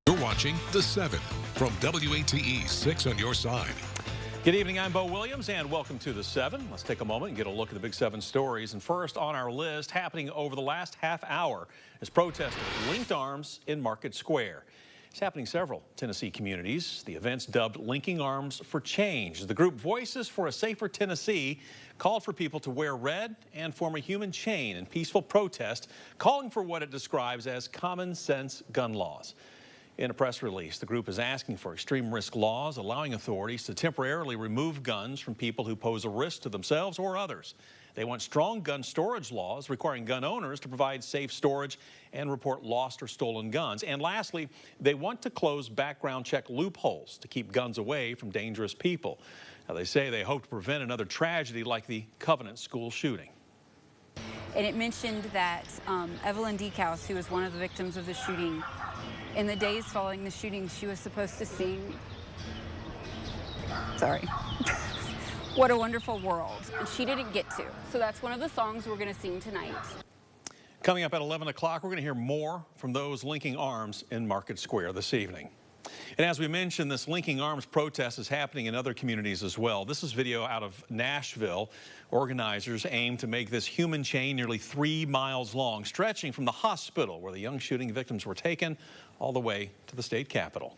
You're watching The 7 from WATE 6 on your side. Good evening, I'm Bo Williams, and welcome to The 7. Let's take a moment and get a look at the Big 7 stories. And first on our list, happening over the last half hour, is protesters linked arms in Market Square. It's happening in several Tennessee communities. The event's dubbed Linking Arms for Change. The group Voices for a Safer Tennessee called for people to wear red and form a human chain in peaceful protest, calling for what it describes as common sense gun laws. In a press release, the group is asking for extreme risk laws, allowing authorities to temporarily remove guns from people who pose a risk to themselves or others. They want strong gun storage laws requiring gun owners to provide safe storage and report lost or stolen guns. And lastly, they want to close background check loopholes to keep guns away from dangerous people. Now, they say they hope to prevent another tragedy like the Covenant school shooting. And it mentioned that Evelyn Decaus, who was one of the victims of the shooting, in the days following the shooting, she was supposed to sing, What a Wonderful World, and she didn't get to. So that's one of the songs we're going to sing tonight. Coming up at 11 o'clock, we're going to hear more from those linking arms in Market Square this evening. And as we mentioned, this linking arms protest is happening in other communities as well. This is video out of Nashville. Organizers aim to make this human chain nearly 3 miles long, stretching from the hospital where the young shooting victims were taken all the way to the state capitol.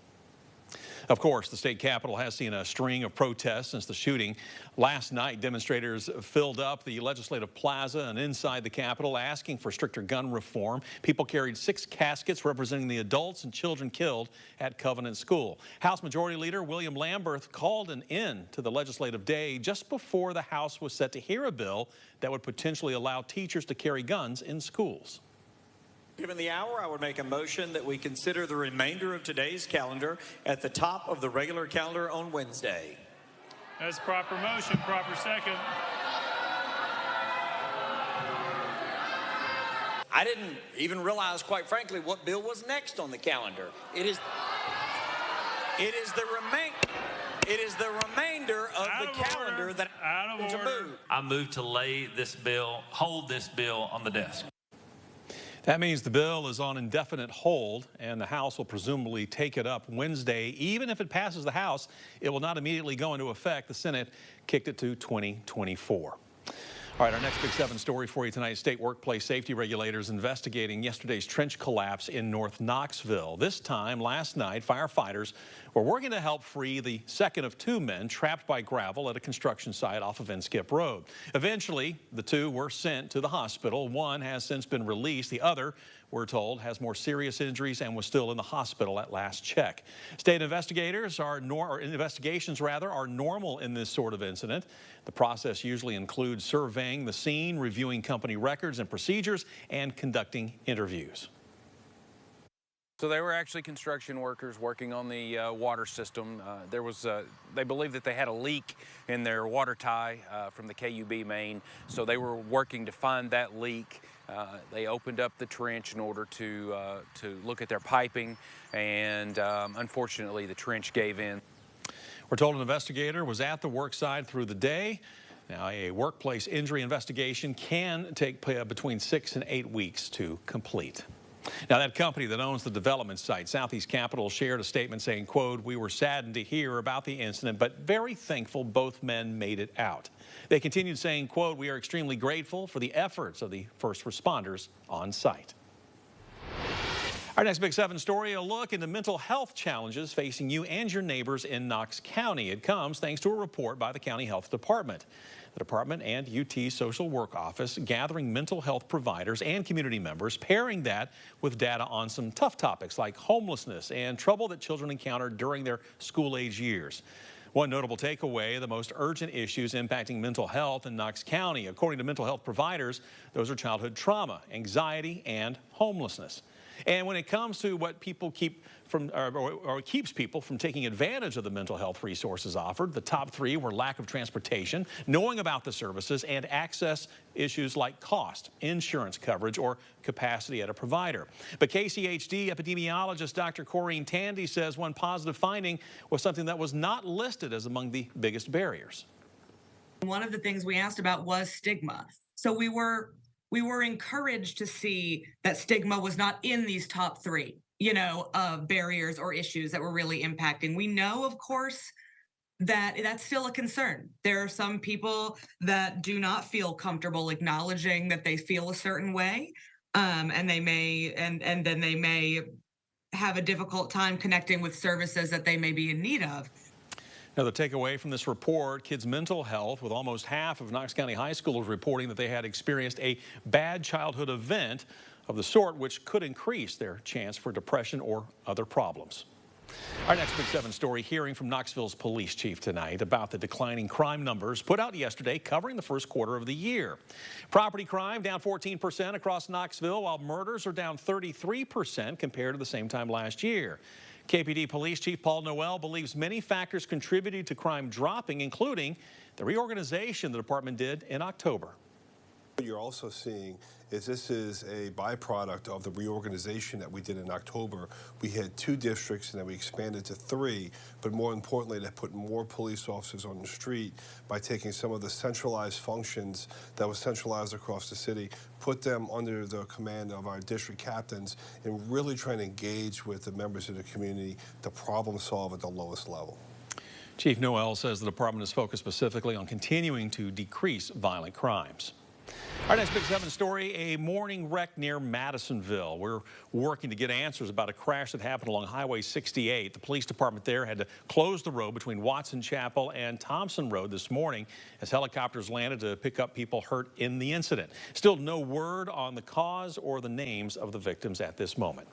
Of course, the state capitol has seen a string of protests since the shooting. Last night, demonstrators filled up the legislative plaza and inside the capitol asking for stricter gun reform. People carried 6 caskets representing the adults and children killed at Covenant School. House Majority Leader William Lamberth called an end to the legislative day just before the House was set to hear a bill that would potentially allow teachers to carry guns in schools. Given the hour, I would make a motion that we consider the remainder of today's calendar at the top of the regular calendar on Wednesday. That's proper motion, proper second. I didn't even realize, quite frankly, what bill was next on the calendar. It is the remainder of the calendar that out of to order. move. I move to hold this bill on the desk. That means the bill is on indefinite hold, and the House will presumably take it up Wednesday. Even if it passes the House, it will not immediately go into effect. The Senate kicked it to 2024. All right, our next Big 7 story for you tonight. State workplace safety regulators investigating yesterday's trench collapse in North Knoxville. This time, last night, firefighters were working to help free the second of 2 men trapped by gravel at a construction site off of Inskip Road. Eventually, the 2 were sent to the hospital. One has since been released. The other, we're told, has more serious injuries and was still in the hospital at last check. State investigations are normal in this sort of incident. The process usually includes surveying the scene, reviewing company records and procedures, and conducting interviews. So they were actually construction workers working on the water system. They believed that they had a leak in their water tie from the KUB main, so they were working to find that leak. They opened up the trench in order to look at their piping, and unfortunately the trench gave in. We're told an investigator was at the work site through the day. Now, a workplace injury investigation can take between 6 and 8 weeks to complete. Now, that company that owns the development site, Southeast Capital, shared a statement saying, quote, "We were saddened to hear about the incident, but very thankful both men made it out." They continued saying, quote, "We are extremely grateful for the efforts of the first responders on site." Our next Big 7 story, a look into mental health challenges facing you and your neighbors in Knox County. It comes thanks to a report by the County Health Department. The department and UT Social Work Office gathering mental health providers and community members, pairing that with data on some tough topics like homelessness and trouble that children encounter during their school-age years. One notable takeaway, the most urgent issues impacting mental health in Knox County. According to mental health providers, those are childhood trauma, anxiety, and homelessness. And when it comes to what people keeps people from taking advantage of the mental health resources offered, the top 3 were lack of transportation, knowing about the services, and access issues like cost, insurance coverage, or capacity at a provider. But KCHD epidemiologist Dr. Corrine Tandy says one positive finding was something that was not listed as among the biggest barriers. One of the things we asked about was stigma. So we were we were encouraged to see that stigma was not in these top three, barriers or issues that were really impacting. We know, of course, that that's still a concern. There are some people that do not feel comfortable acknowledging that they feel a certain way, and they may and then they may have a difficult time connecting with services that they may be in need of. Now, the takeaway from this report, kids' mental health, with almost half of Knox County high schools reporting that they had experienced a bad childhood event of the sort which could increase their chance for depression or other problems. Our next Big 7 story, hearing from Knoxville's police chief tonight about the declining crime numbers put out yesterday covering the first quarter of the year. Property crime down 14% across Knoxville, while murders are down 33% compared to the same time last year. KPD Police Chief Paul Noel believes many factors contributed to crime dropping, including the reorganization the department did in October. What you're also seeing is this is a byproduct of the reorganization that we did in October. We had 2 districts and then we expanded to 3, but more importantly, that put more police officers on the street by taking some of the centralized functions that was centralized across the city, put them under the command of our district captains, and really trying to engage with the members of the community to problem solve at the lowest level. Chief Noel says the department is focused specifically on continuing to decrease violent crimes. Our next Big 7 story, a morning wreck near Madisonville. We're working to get answers about a crash that happened along Highway 68. The police department there had to close the road between Watson Chapel and Thompson Road this morning as helicopters landed to pick up people hurt in the incident. Still no word on the cause or the names of the victims at this moment.